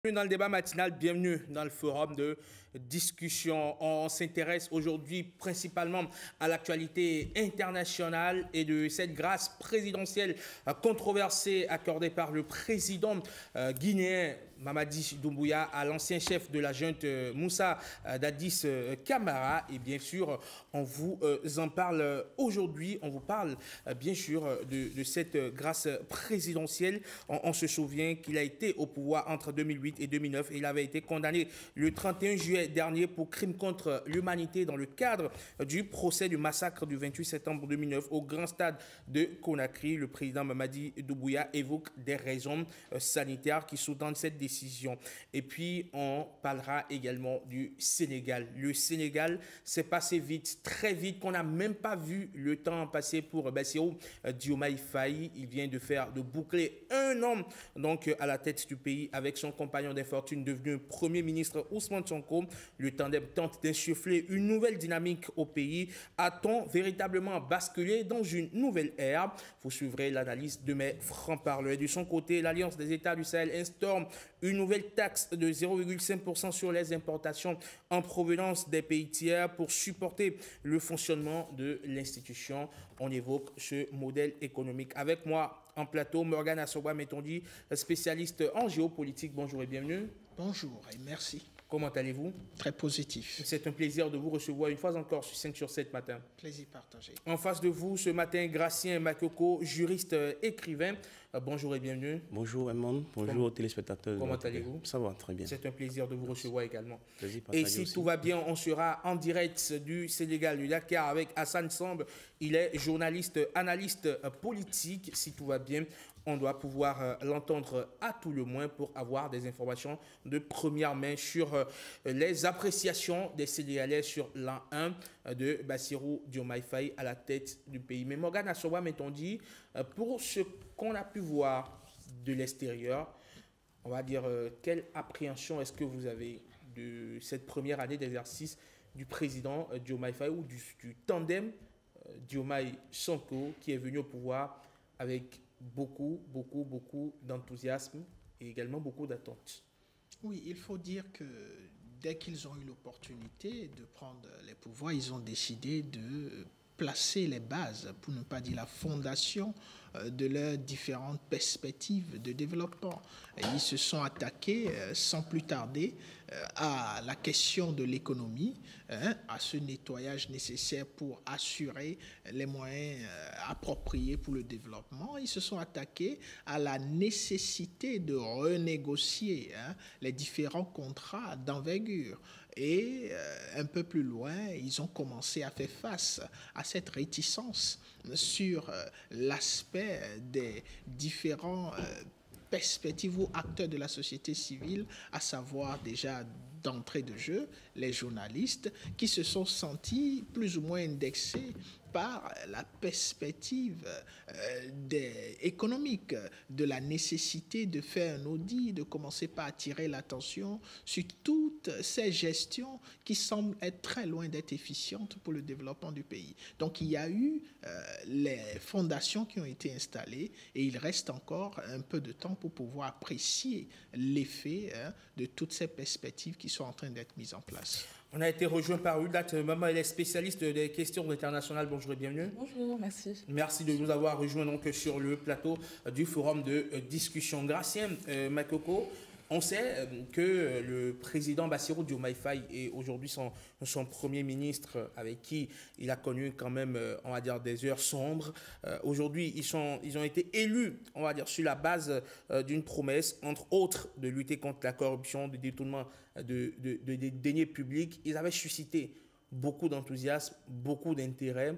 Bienvenue dans le débat matinal, bienvenue dans le forum de discussion. On s'intéresse aujourd'hui principalement à l'actualité internationale et de cette grâce présidentielle controversée accordée par le président guinéen Mamadi Doumbouya à l'ancien chef de la junte Moussa Dadis Camara. Et bien sûr, on vous en parle aujourd'hui. On vous parle bien sûr de cette grâce présidentielle. On se souvient qu'il a été au pouvoir entre 2008 et 2009 et il avait été condamné le 31 juillet dernier pour crime contre l'humanité dans le cadre du procès du massacre du 28 septembre 2009 au grand stade de Conakry. Le président Mamadi Doumbouya évoque des raisons sanitaires qui sous-tendent cette décision. Et puis on parlera également du Sénégal. Le Sénégal s'est passé vite, très vite, qu'on n'a même pas vu le temps passer pour Bassirou Diomaye Faye. Il vient de boucler un an donc à la tête du pays avec son compagnon d'infortune devenu Premier ministre Ousmane Sonko. Le tandem tente d'insuffler une nouvelle dynamique au pays. A-t-on véritablement basculé dans une nouvelle ère? Vous suivrez l'analyse de mes francs-parleurs. De son côté, l'Alliance des États du Sahel instaure une nouvelle taxe de 0,5% sur les importations en provenance des pays tiers pour supporter le fonctionnement de l'institution. On évoque ce modèle économique. Avec moi en plateau, Morgane Assoba-Metondi, spécialiste en géopolitique. Bonjour et bienvenue. Bonjour et merci. Comment allez-vous? Très positif. C'est un plaisir de vous recevoir une fois encore sur 5 sur 7 matin. Plaisir partagé. En face de vous, ce matin, Gracien Makoko, juriste écrivain. Bonjour et bienvenue. Bonjour Edmond, bonjour aux téléspectateurs. Comment allez-vous? Ça va, très bien. C'est un plaisir de vous recevoir également. Et si aussi. tout va bien, on sera en direct du Sénégal, du Dakar, avec Hassan Samb. Il est journaliste, analyste politique. Si tout va bien, on doit pouvoir l'entendre à tout le moins pour avoir des informations de première main sur les appréciations des Sénégalais sur l'an 1 de Bassirou Diomaye Faye à la tête du pays. Mais Morgane Assoba-Metondi, pour ce qu'on a pu voir de l'extérieur, on va dire, quelle appréhension est-ce que vous avez de cette première année d'exercice du président Diomaye Faye ou du tandem Diomaye-Sonko qui est venu au pouvoir avec beaucoup d'enthousiasme et également beaucoup d'attentes? Oui, il faut dire que dès qu'ils ont eu l'opportunité de prendre les pouvoirs, ils ont décidé de placer les bases, pour ne pas dire la fondation, de leurs différentes perspectives de développement. Et ils se sont attaqués sans plus tarder à la question de l'économie, à ce nettoyage nécessaire pour assurer les moyens appropriés pour le développement. Ils se sont attaqués à la nécessité de renégocier les différents contrats d'envergure. Et un peu plus loin, ils ont commencé à faire face à cette réticence sur l'aspect des différents perspectives ou acteurs de la société civile, à savoir déjà d'entrée de jeu, les journalistes qui se sont sentis plus ou moins indexés par la perspective économique, de la nécessité de faire un audit, de commencer par attirer l'attention sur toutes ces gestions qui semblent être très loin d'être efficientes pour le développement du pays. Donc il y a eu les fondations qui ont été installées et il reste encore un peu de temps pour pouvoir apprécier l'effet de toutes ces perspectives qui sont en train d'être mises en place. On a été rejoint par Udat Maman, elle est spécialiste des questions internationales. Bonjour et bienvenue. Bonjour, merci. Merci de nous avoir rejoints donc sur le plateau du forum de discussion. Gracien Makoko, on sait que le président Bassirou Diomaye Faye est aujourd'hui son premier ministre avec qui il a connu quand même, on va dire, des heures sombres. Aujourd'hui, ils ont été élus, on va dire, sur la base d'une promesse, entre autres, de lutter contre la corruption, du détournement des deniers publics. Ils avaient suscité beaucoup d'enthousiasme, beaucoup d'intérêt.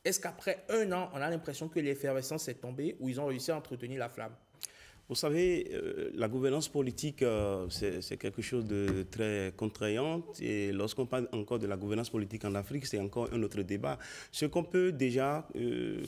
Est-ce qu'après un an, on a l'impression que l'effervescence est tombée ou ils ont réussi à entretenir la flamme? Vous savez, la gouvernance politique, c'est quelque chose de très contraignant. Et lorsqu'on parle encore de la gouvernance politique en Afrique, c'est encore un autre débat. Ce qu'on peut déjà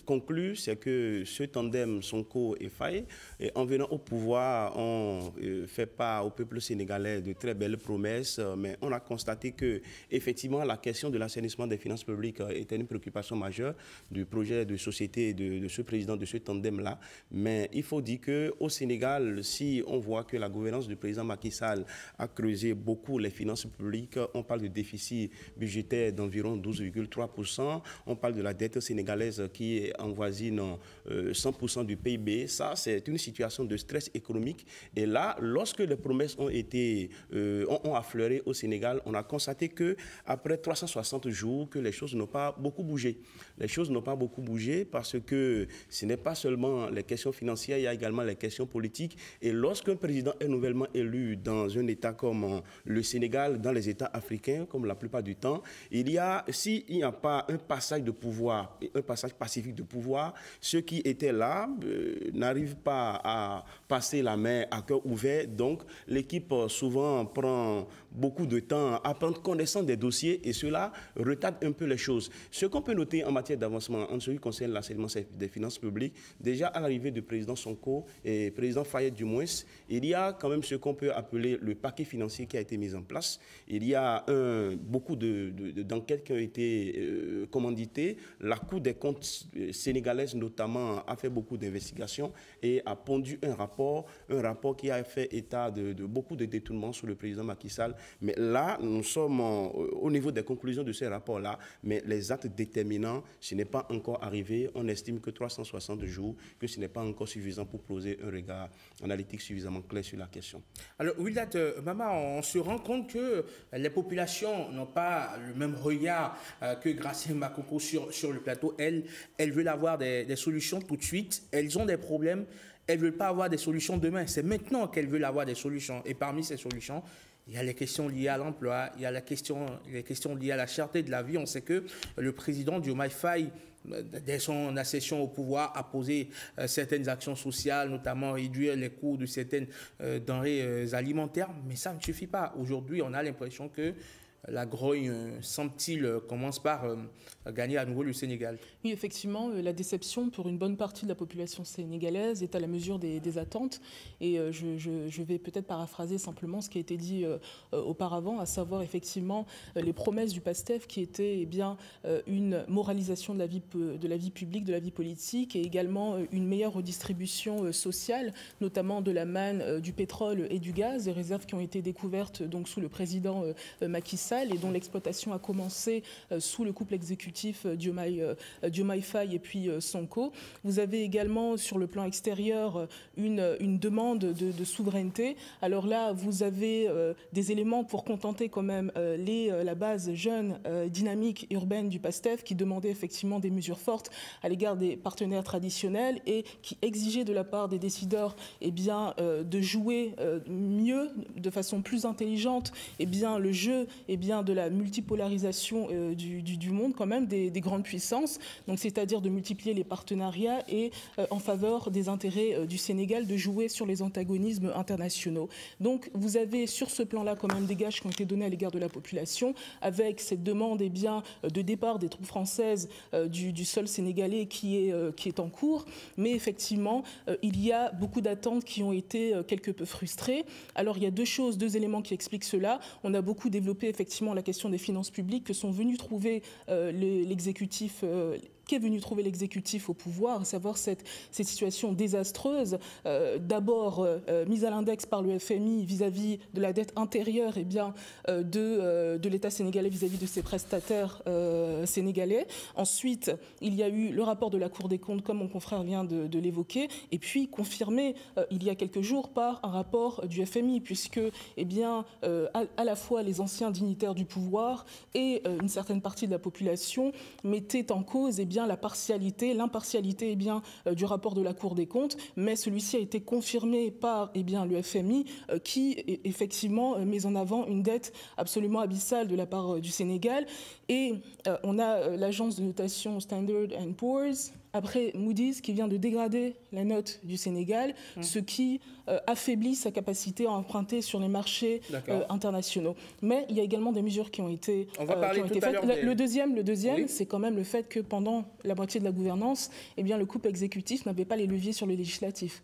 conclure, c'est que ce tandem Sonko et Faye, en venant au pouvoir, ont fait part au peuple sénégalais de très belles promesses. Mais on a constaté que, effectivement, la question de l'assainissement des finances publiques était une préoccupation majeure du projet de société de ce président, de ce tandem-là. Mais il faut dire qu'au Sénégal, Sénégal, si on voit que la gouvernance du président Macky Sall a creusé beaucoup les finances publiques, on parle de déficit budgétaire d'environ 12,3%, on parle de la dette sénégalaise qui avoisine 100% du PIB. Ça, c'est une situation de stress économique. Et là, lorsque les promesses ont affleuré au Sénégal, on a constaté qu'après 360 jours, que les choses n'ont pas beaucoup bougé. Les choses n'ont pas beaucoup bougé parce que ce n'est pas seulement les questions financières, il y a également les questions politiques. Et lorsqu'un président est nouvellement élu dans un État comme le Sénégal, dans les États africains, comme la plupart du temps, s'il n'y a pas un passage de pouvoir, un passage pacifique de pouvoir, ceux qui étaient là n'arrivent pas à passer la main à cœur ouvert. Donc, l'équipe souvent prend beaucoup de temps à prendre connaissance des dossiers et cela retarde un peu les choses. Ce qu'on peut noter en matière d'avancement en ce qui concerne l'assainissement des finances publiques, déjà à l'arrivée du président Sonko et président Faye du moins, il y a quand même ce qu'on peut appeler le paquet financier qui a été mis en place. Il y a beaucoup d'enquêtes qui ont été commanditées. La Cour des comptes sénégalaise notamment a fait beaucoup d'investigations et a pondu un rapport qui a fait état de beaucoup de détournements sur le président Macky Sall. Mais là, nous sommes au niveau des conclusions de ces rapports-là, mais les actes déterminants, ce n'est pas encore arrivé. On estime que 360 jours, que ce n'est pas encore suffisant pour poser un regard analytique suffisamment clair sur la question. Alors, Wildat Mama, on se rend compte que les populations n'ont pas le même regard que Gracia Makoko sur le plateau. Elles veulent avoir des solutions tout de suite. Elles ont des problèmes. Elles ne veulent pas avoir des solutions demain. C'est maintenant qu'elles veulent avoir des solutions. Et parmi ces solutions, il y a les questions liées à l'emploi, il y a les questions liées à la cherté de la vie. On sait que le président Diomaye Faye, dès son accession au pouvoir, a posé certaines actions sociales, notamment réduire les coûts de certaines denrées alimentaires. Mais ça ne suffit pas. Aujourd'hui, on a l'impression que la grogne, semble-t-il, commence par gagner à nouveau le Sénégal. Oui, effectivement, la déception pour une bonne partie de la population sénégalaise est à la mesure des attentes. Et je vais peut-être paraphraser simplement ce qui a été dit auparavant, à savoir effectivement les promesses du PASTEF qui étaient une moralisation de la vie publique, de la vie politique et également une meilleure redistribution sociale, notamment de la manne du pétrole et du gaz, des réserves qui ont été découvertes donc, sous le président Macky Sall et dont l'exploitation a commencé sous le couple exécutif Diomaye Faye et puis Sonko. Vous avez également sur le plan extérieur une demande de souveraineté. Alors là, vous avez des éléments pour contenter quand même la base jeune, dynamique, urbaine du PASTEF qui demandait effectivement des mesures fortes à l'égard des partenaires traditionnels et qui exigeait de la part des décideurs de jouer mieux, de façon plus intelligente, le jeu de la multipolarisation du monde, quand même, des grandes puissances, donc c'est-à-dire de multiplier les partenariats et en faveur des intérêts du Sénégal, de jouer sur les antagonismes internationaux. Donc vous avez sur ce plan-là quand même des gages qui ont été donnés à l'égard de la population, avec cette demande de départ des troupes françaises du sol sénégalais qui est en cours, mais effectivement, il y a beaucoup d'attentes qui ont été quelque peu frustrées. Alors il y a deux éléments qui expliquent cela. On a beaucoup développé effectivement la question des finances publiques que sont venus trouver l'exécutif qu'est venu trouver l'exécutif au pouvoir, à savoir cette situation désastreuse, d'abord mise à l'index par le FMI vis-à-vis de la dette intérieure de l'État sénégalais vis-à-vis de ses prestataires sénégalais. Ensuite, il y a eu le rapport de la Cour des comptes, comme mon confrère vient de l'évoquer, et puis confirmé il y a quelques jours par un rapport du FMI, puisque à la fois les anciens dignitaires du pouvoir et une certaine partie de la population mettaient en cause l'impartialité du rapport de la Cour des comptes, mais celui-ci a été confirmé par le FMI qui effectivement met en avant une dette absolument abyssale de la part du Sénégal. Et on a l'agence de notation Standard & Poor's, après Moody's, qui vient de dégrader la note du Sénégal, ce qui affaiblit sa capacité à emprunter sur les marchés internationaux. Mais il y a également des mesures qui ont été faites. Le deuxième, oui, c'est quand même le fait que pendant la moitié de la gouvernance, le couple exécutif n'avait pas les leviers sur le législatif.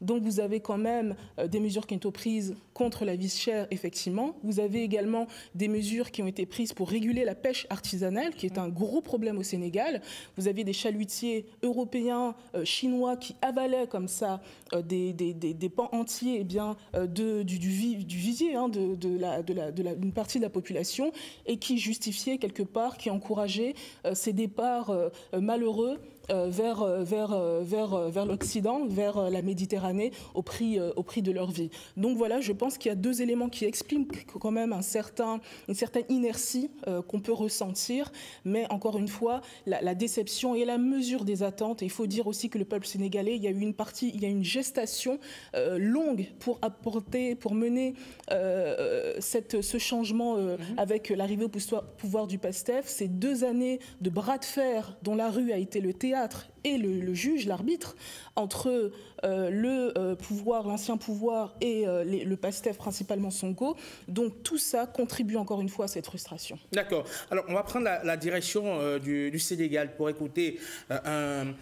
Donc vous avez quand même des mesures qui ont été prises contre la vie chère, effectivement. Vous avez également des mesures qui ont été prises pour réguler la pêche artisanale, qui est un gros problème au Sénégal. Vous avez des chalutiers européens, chinois qui avalaient comme ça des pans entiers du visier d'une partie de la population et qui justifiaient quelque part, qui encourageaient ces départs malheureux vers l'Occident, vers la Méditerranée, au prix de leur vie. Donc voilà, je pense qu'il y a deux éléments qui expliquent quand même une certaine inertie qu'on peut ressentir, mais encore une fois, la déception et la mesure des attentes. Et il faut dire aussi que le peuple sénégalais, il y a une gestation longue pour mener ce changement avec l'arrivée au pouvoir du PASTEF. Ces 2 années de bras de fer dont la rue a été le théâtre et le juge, l'arbitre, entre l'ancien pouvoir et le PASTEF, principalement Sonko. Donc tout ça contribue encore une fois à cette frustration. D'accord. Alors on va prendre la direction du Sénégal pour écouter un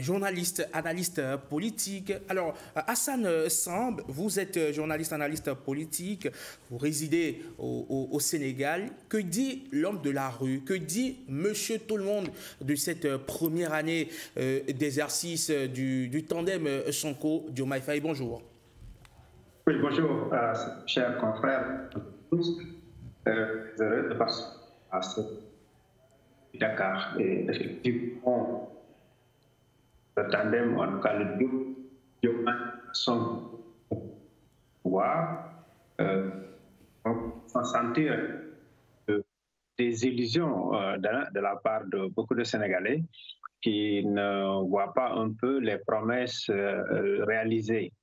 journaliste, analyste politique. Alors, Hassan Samb, vous êtes journaliste, analyste politique, vous résidez au Sénégal. Que dit l'homme de la rue? Que dit monsieur tout le monde de cette première année d'exercice du tandem Sonko-Diomaye Faye? Bonjour. Oui, bonjour, chers confrères tous. Heureux de participer à ce Dakar. Et effectivement, le tandem, en tout cas le Diomaye Sonko, pouvoir sans sentir des illusions de la part de beaucoup de Sénégalais qui ne voient pas un peu les promesses réalisées,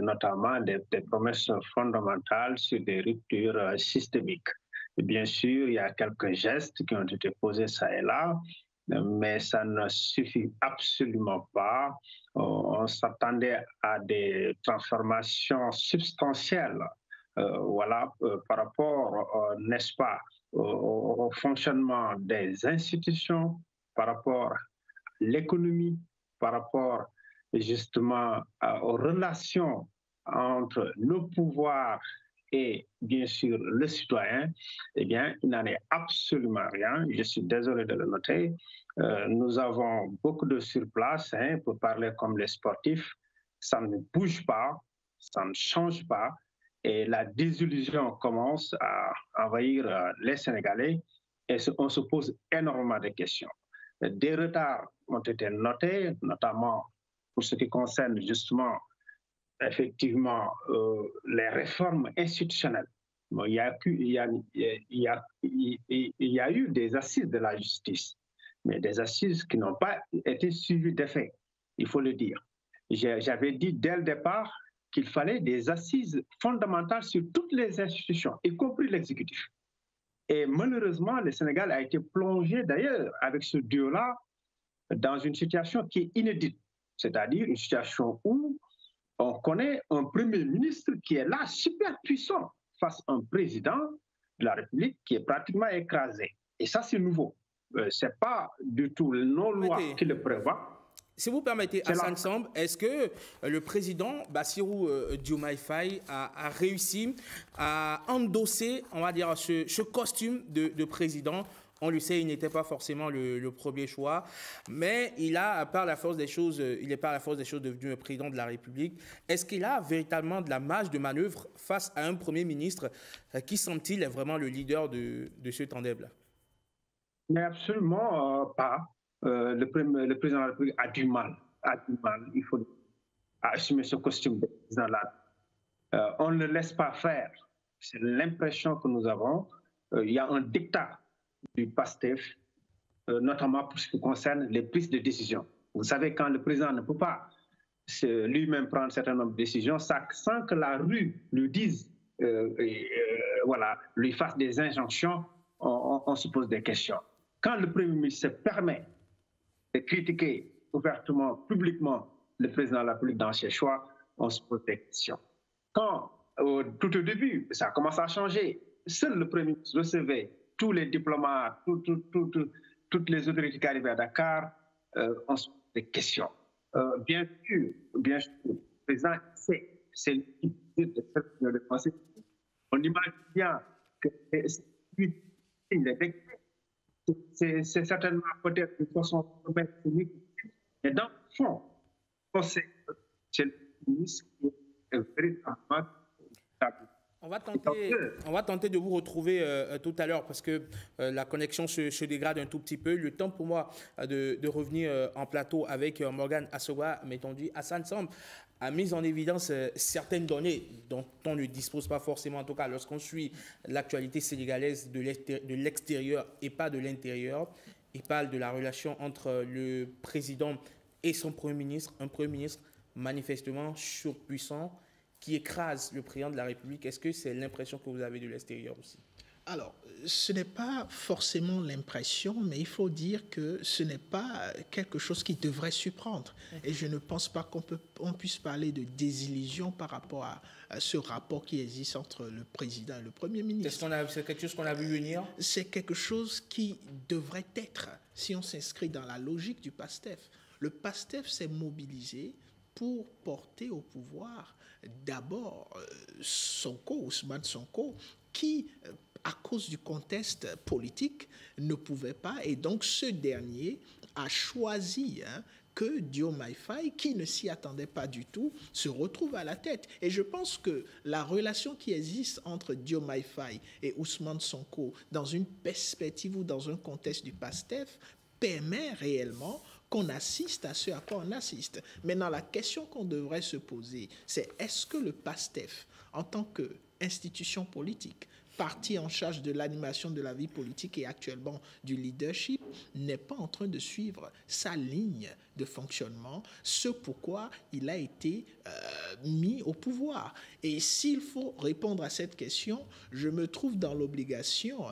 notamment des promesses fondamentales sur des ruptures systémiques. Et bien sûr, il y a quelques gestes qui ont été posés ça et là, mais ça ne suffit absolument pas. On s'attendait à des transformations substantielles, par rapport, n'est-ce pas, au fonctionnement des institutions, par rapport à l'économie, par rapport justement aux relations entre nos pouvoirs et bien sûr le citoyen. Eh bien, il n'en est absolument rien. Je suis désolé de le noter. Nous avons beaucoup de surplace, pour parler comme les sportifs. Ça ne bouge pas, ça ne change pas. Et la désillusion commence à envahir les Sénégalais et on se pose énormément de questions. Des retards ont été notés, notamment pour ce qui concerne justement effectivement les réformes institutionnelles. Bon, il y a eu des assises de la justice, mais des assises qui n'ont pas été suivies d'effet, il faut le dire. J'avais dit dès le départ qu'il fallait des assises fondamentales sur toutes les institutions, y compris l'exécutif. Et malheureusement, le Sénégal a été plongé d'ailleurs avec ce duo-là dans une situation qui est inédite, c'est-à-dire une situation où on connaît un Premier ministre qui est là, super puissant, face à un président de la République qui est pratiquement écrasé. Et ça, c'est nouveau. Ce n'est pas du tout nos lois qui le prévoient. Si vous permettez, Hassan Samb, est-ce que le président Bassirou Diomaye Faye a réussi à endosser, on va dire, ce costume de président? On le sait, il n'était pas forcément le premier choix, mais il a, par la force des choses, il est par la force des choses devenu président de la République. Est-ce qu'il a véritablement de la marge de manœuvre face à un Premier ministre qui semble-t-il est vraiment le leader de ce tandem-là? Mais absolument pas. Le président de la République a du mal, il faut assumer ce costume de président-là. On ne le laisse pas faire. C'est l'impression que nous avons. Il y a un dictat du PASTEF, notamment pour ce qui concerne les prises de décision. Vous savez, quand le président ne peut pas lui-même prendre un certain nombre de décisions, sans que la rue lui dise, lui fasse des injonctions, on se pose des questions. Quand le Premier ministre se permet de critiquer ouvertement, publiquement, le président de la République dans ses choix, on se pose des questions. Quand, tout au début, ça commence à changer, seul le Premier ministre recevait tous les diplomates, toutes les autorités qui arrivaient à Dakar, on se pose des questions. Bien sûr, le président sait, c'est le principe. On imagine bien que il est vexé c'est certainement peut-être une façon de mettre unique. Mais dans le fond, c'est le ministre qui est véritablement stable. On va tenter de vous retrouver tout à l'heure parce que la connexion se dégrade un tout petit peu. Le temps pour moi de revenir en plateau avec Morgan Assowa, mettons dit, Hassan Samb a mis en évidence certaines données dont on ne dispose pas forcément, en tout cas lorsqu'on suit l'actualité sénégalaise de l'extérieur et pas de l'intérieur. Il parle de la relation entre le président et son Premier ministre, un Premier ministre manifestement surpuissant, qui écrase le président de la République. Est-ce que c'est l'impression que vous avez de l'extérieur aussi? Alors, ce n'est pas forcément l'impression, mais il faut dire que ce n'est pas quelque chose qui devrait surprendre. Et je ne pense pas qu'on puisse parler de désillusion par rapport à ce rapport qui existe entre le président et le Premier ministre. C'est quelque chose qu'on a vu venir? C'est quelque chose qui devrait être, si on s'inscrit dans la logique du PASTEF. Le PASTEF s'est mobilisé pour porter au pouvoir d'abord Ousmane Sonko, qui, à cause du contexte politique, ne pouvait pas, et donc ce dernier a choisi que Diomaye Faye, qui ne s'y attendait pas du tout, se retrouve à la tête. Et je pense que la relation qui existe entre Diomaye Faye et Ousmane Sonko, dans une perspective ou dans un contexte du PASTEF, permet réellement qu'on assiste à ce à quoi on assiste. Maintenant, la question qu'on devrait se poser, c'est est-ce que le PASTEF, en tant qu'institution politique, parti en charge de l'animation de la vie politique et actuellement du leadership, n'est pas en train de suivre sa ligne de fonctionnement, ce pourquoi il a été mis au pouvoir. Et s'il faut répondre à cette question, je me trouve dans l'obligation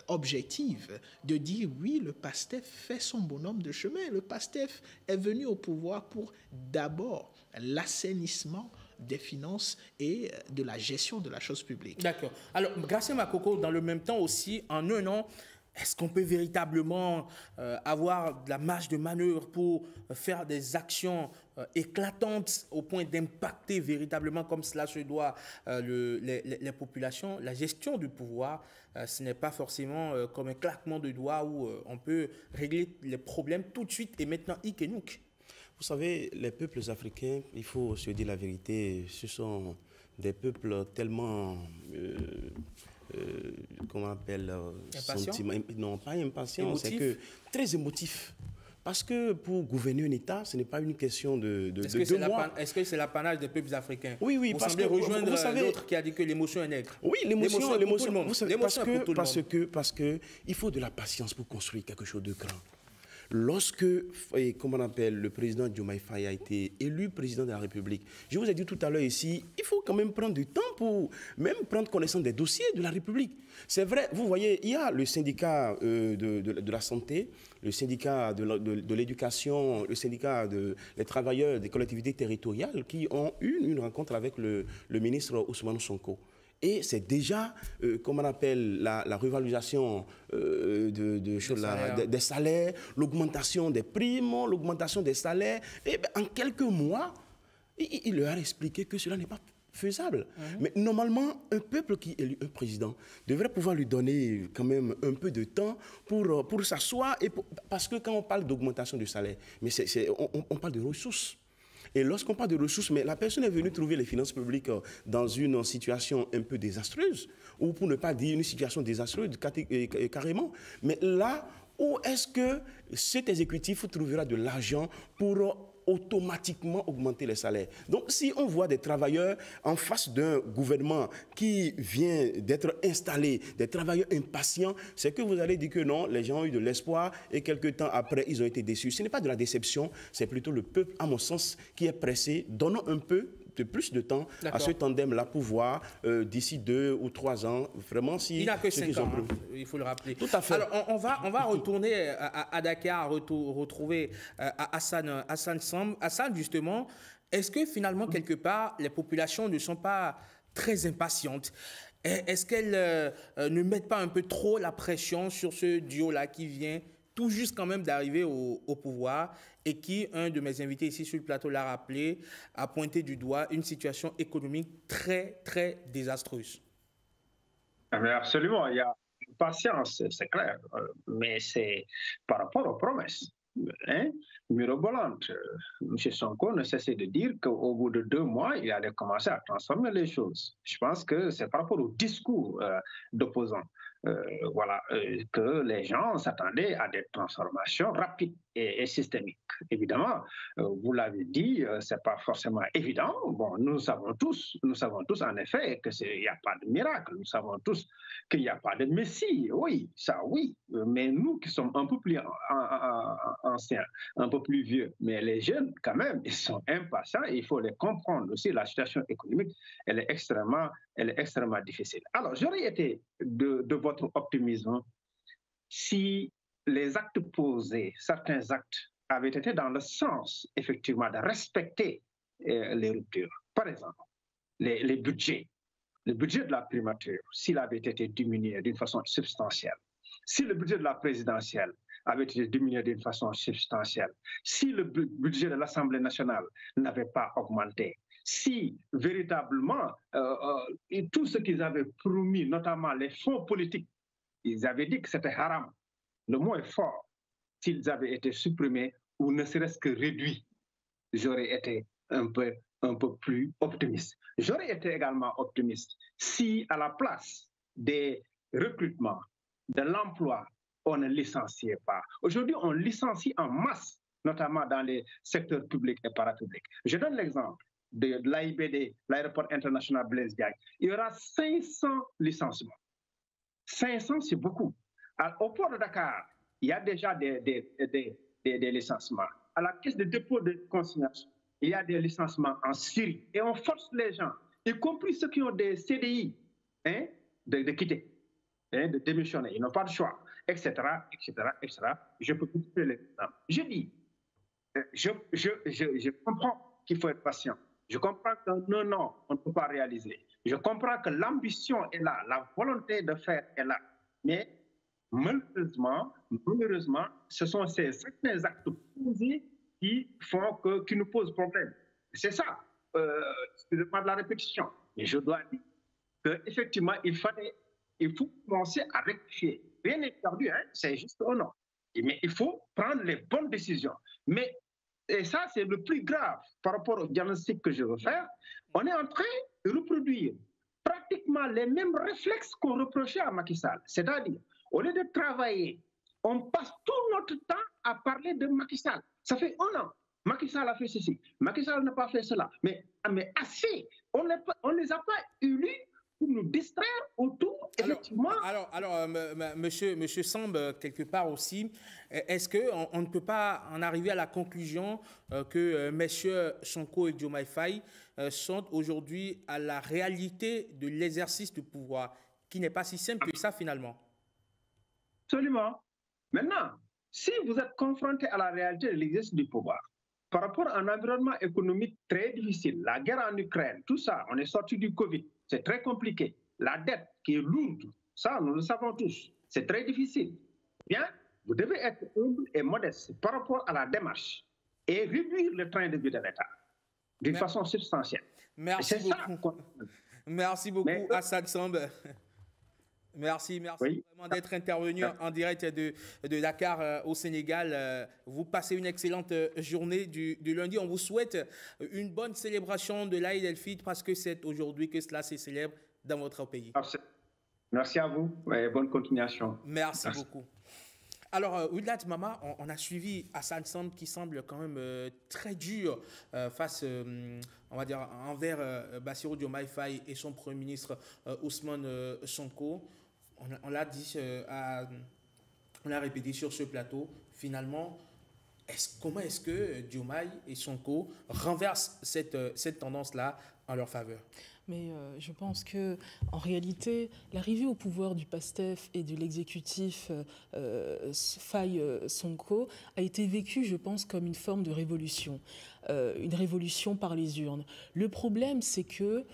objective de dire oui, le PASTEF fait son bonhomme de chemin. Le PASTEF est venu au pouvoir pour d'abord l'assainissement des finances et de la gestion de la chose publique. D'accord. Alors, Gracia Makoko, dans le même temps aussi, en un an, est-ce qu'on peut véritablement avoir de la marge de manœuvre pour faire des actions éclatantes au point d'impacter véritablement comme cela se doit les populations? La gestion du pouvoir, ce n'est pas forcément comme un claquement de doigts où on peut régler les problèmes tout de suite et maintenant hic et nouk. Vous savez, les peuples africains, il faut se dire la vérité, ce sont des peuples tellement, comment on appelle, non, pas impatients, c'est que très émotifs. Parce que pour gouverner un État, ce n'est pas une question de mois. Est-ce que c'est l'apanage des peuples africains? Oui, oui. Vous semblez rejoindre l'autre qui a dit que l'émotion est nègre. Oui, l'émotion, parce que il faut de la patience pour construire quelque chose de grand. Lorsque, comment on appelle, le président Diomaye Faye a été élu président de la République, je vous ai dit tout à l'heure ici, il faut quand même prendre du temps pour même prendre connaissance des dossiers de la République. C'est vrai, vous voyez, il y a le syndicat de la santé, le syndicat de l'éducation, le syndicat des travailleurs des collectivités territoriales qui ont eu une rencontre avec le ministre Ousmane Sonko. Et c'est déjà, comment on appelle, la revalorisation des salaires, l'augmentation des primes, l'augmentation des salaires. Et bien, en quelques mois, il leur a expliqué que cela n'est pas faisable. Mais normalement, un peuple qui élit un président devrait pouvoir lui donner quand même un peu de temps pour s'asseoir. Parce que quand on parle d'augmentation du salaire, mais on parle de ressources. Et lorsqu'on parle de ressources, mais la personne est venue trouver les finances publiques dans une situation un peu désastreuse, ou pour ne pas dire une situation désastreuse carrément. Mais là, où est-ce que cet exécutif trouvera de l'argent pour automatiquement augmenter les salaires? Donc, si on voit des travailleurs en face d'un gouvernement qui vient d'être installé, des travailleurs impatients, c'est que vous allez dire que non, les gens ont eu de l'espoir et quelques temps après, ils ont été déçus. Ce n'est pas de la déception, c'est plutôt le peuple, à mon sens, qui est pressé. Donnons un peu de plus de temps à ce tandem-là pour voir d'ici 2 ou 3 ans, vraiment si... Il n'a que 5 ans, il faut le rappeler. Tout à fait. Alors, on va retourner à Dakar, retrouver Hassan Samb. Hassan, justement, est-ce que finalement, quelque part, les populations ne sont pas très impatientes? Est-ce qu'elles ne mettent pas un peu trop la pression sur ce duo-là qui vient tout juste quand même d'arriver au pouvoir et qui, un de mes invités ici sur le plateau l'a rappelé, a pointé du doigt une situation économique très, très désastreuse? Mais absolument. Il y a patience, c'est clair, mais c'est par rapport aux promesses. Mirobolante. M. Sonko ne cessait de dire qu'au bout de 2 mois, il allait commencer à transformer les choses. Je pense que c'est par rapport au discours d'opposants que les gens s'attendaient à des transformations rapides et systémiques. Évidemment, vous l'avez dit, c'est pas forcément évident. Bon, nous savons tous en effet qu'il n'y a pas de miracle. Nous savons tous qu'il n'y a pas de messie. Oui, ça oui. Mais nous qui sommes un peu plus anciens, un peu plus vieux, mais les jeunes, quand même, ils sont impatients et il faut les comprendre aussi. La situation économique, elle est extrêmement difficile. Alors, j'aurais été de votre optimisme si les actes posés, certains actes, avaient été dans le sens, effectivement, de respecter les ruptures. Par exemple, les budgets. Le budget de la primature, s'il avait été diminué d'une façon substantielle, si le budget de la présidentielle avait été diminué d'une façon substantielle, si le budget de l'Assemblée nationale n'avait pas augmenté, si véritablement tout ce qu'ils avaient promis, notamment les fonds politiques, ils avaient dit que c'était haram, le mot est fort, s'ils avaient été supprimés ou ne serait-ce que réduits, j'aurais été un peu plus optimiste. J'aurais été également optimiste si, à la place des recrutements, de l'emploi, on ne licenciait pas. Aujourd'hui, on licencie en masse, notamment dans les secteurs publics et parapublics. Je donne l'exemple de l'AIBD, l'aéroport international Blaise Diagne. Il y aura 500 licenciements. 500, c'est beaucoup. Au port de Dakar, il y a déjà des licenciements. À la caisse de dépôt de consignation, il y a des licenciements en Syrie. Et on force les gens, y compris ceux qui ont des CDI, de quitter, de démissionner. Ils n'ont pas de choix, etc., etc., etc. Je peux vous donner l'exemple. Je dis, je comprends qu'il faut être patient. Je comprends que non, on ne peut pas réaliser. Je comprends que l'ambition est là, la volonté de faire est là. Mais malheureusement, ce sont certains actes posés qui nous posent problème. C'est ça, excusez-moi de la répétition. Mais je dois dire qu'effectivement, il faut commencer à rectifier. Rien n'est perdu, c'est juste un nom. Mais il faut prendre les bonnes décisions. Et ça, c'est le plus grave par rapport au diagnostic que je veux faire. On est en train de reproduire pratiquement les mêmes réflexes qu'on reprochait à Macky Sall. C'est-à-dire, au lieu de travailler, on passe tout notre temps à parler de Macky Sall. Ça fait 1 an. Macky Sall a fait ceci. Macky Sall n'a pas fait cela. Mais assez. On ne les a pas élus pour nous distraire autour, effectivement. Alors, monsieur Samb, quelque part aussi, est-ce qu'on ne peut pas en arriver à la conclusion que messieurs Sonko et Diomaye Faye sont aujourd'hui à la réalité de l'exercice du pouvoir, qui n'est pas si simple que ça finalement? Absolument. Maintenant, si vous êtes confronté à la réalité de l'exercice du pouvoir, par rapport à un environnement économique très difficile, la guerre en Ukraine, tout ça, on est sorti du Covid, c'est très compliqué. La dette qui est lourde, ça, nous le savons tous, c'est très difficile. Bien, vous devez être humble et modeste par rapport à la démarche et réduire le train de vie de l'État d'une façon substantielle. Merci beaucoup. Merci beaucoup, Hassan Samb. Merci oui, vraiment d'être intervenu en direct de Dakar au Sénégal. Vous passez une excellente journée du lundi. On vous souhaite une bonne célébration de l'Aïd el-Fitr parce que c'est aujourd'hui que cela se célèbre dans votre pays. Merci à vous et bonne continuation. Merci beaucoup. Alors, au-delà de Mama, on a suivi Hassan Samb qui semble quand même très dur face, on va dire, envers Bassirou Diomaye Faye et son Premier ministre Ousmane Sonko. On l'a dit, on l'a répété sur ce plateau. Finalement, comment est-ce que Diomaye et Sonko renversent cette tendance-là en leur faveur? Mais je pense que, en réalité, l'arrivée au pouvoir du PASTEF et de l'exécutif Faye-Sonko a été vécue, je pense, comme une forme de révolution. Une révolution par les urnes. Le problème, c'est que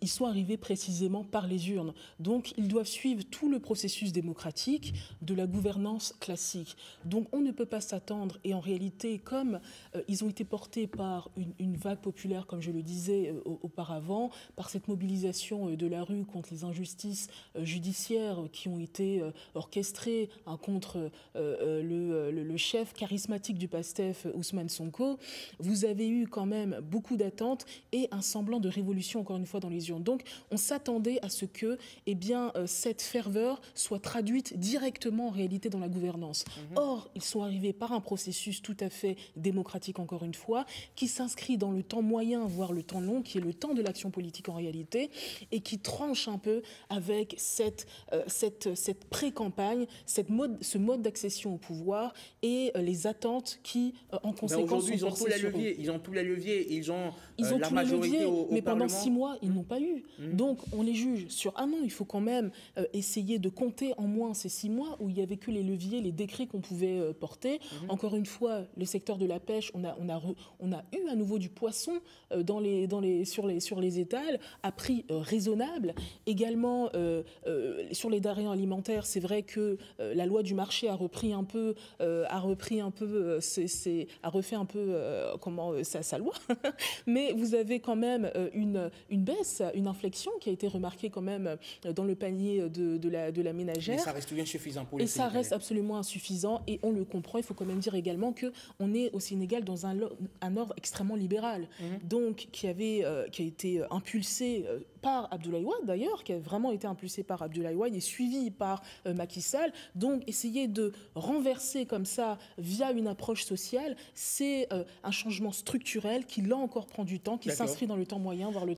ils sont arrivés précisément par les urnes. Donc, ils doivent suivre tout le processus démocratique de la gouvernance classique. Donc, on ne peut pas s'attendre. Et en réalité, comme ils ont été portés par une vague populaire, comme je le disais auparavant, par cette mobilisation de la rue contre les injustices judiciaires qui ont été orchestrées contre le chef charismatique du PASTEF, Ousmane Sonko, vous avez eu quand même beaucoup d'attentes et un semblant de révolution, encore une fois, dans les urnes. Donc, on s'attendait à ce que cette ferveur soit traduite directement en réalité dans la gouvernance. Or, ils sont arrivés par un processus tout à fait démocratique, encore une fois, qui s'inscrit dans le temps moyen, voire le temps long, qui est le temps de l'action politique en réalité, et qui tranche un peu avec cette pré-campagne, ce mode d'accession au pouvoir et les attentes qui, en conséquence, aujourd'hui, ils ont tous les leviers. Ils ont tous les leviers. Ils ont la majorité au mais Parlement. pendant 6 mois, ils n'ont pas eu. Donc, on les juge sur un an. Il faut quand même essayer de compter en moins ces 6 mois où il n'y avait que les leviers, les décrets qu'on pouvait porter. Encore une fois, le secteur de la pêche, on a eu à nouveau du poisson sur les étals à prix raisonnable. Également, sur les denrées alimentaires, c'est vrai que la loi du marché a refait un peu sa loi. Mais vous avez quand même une baisse, une inflexion qui a été remarquée quand même dans le panier de la ménagère. Mais ça reste insuffisant pour les Sénégalais. Et ça reste absolument insuffisant et on le comprend. Il faut quand même dire également qu'on est au Sénégal dans un ordre extrêmement libéral, donc qui a été impulsé par Abdoulaye Wade d'ailleurs, qui a vraiment été impulsé par Abdoulaye Wade et suivi par Macky Sall. Donc essayer de renverser comme ça via une approche sociale, c'est un changement structurel qui là encore prend du temps, qui s'inscrit dans le temps moyen, voire le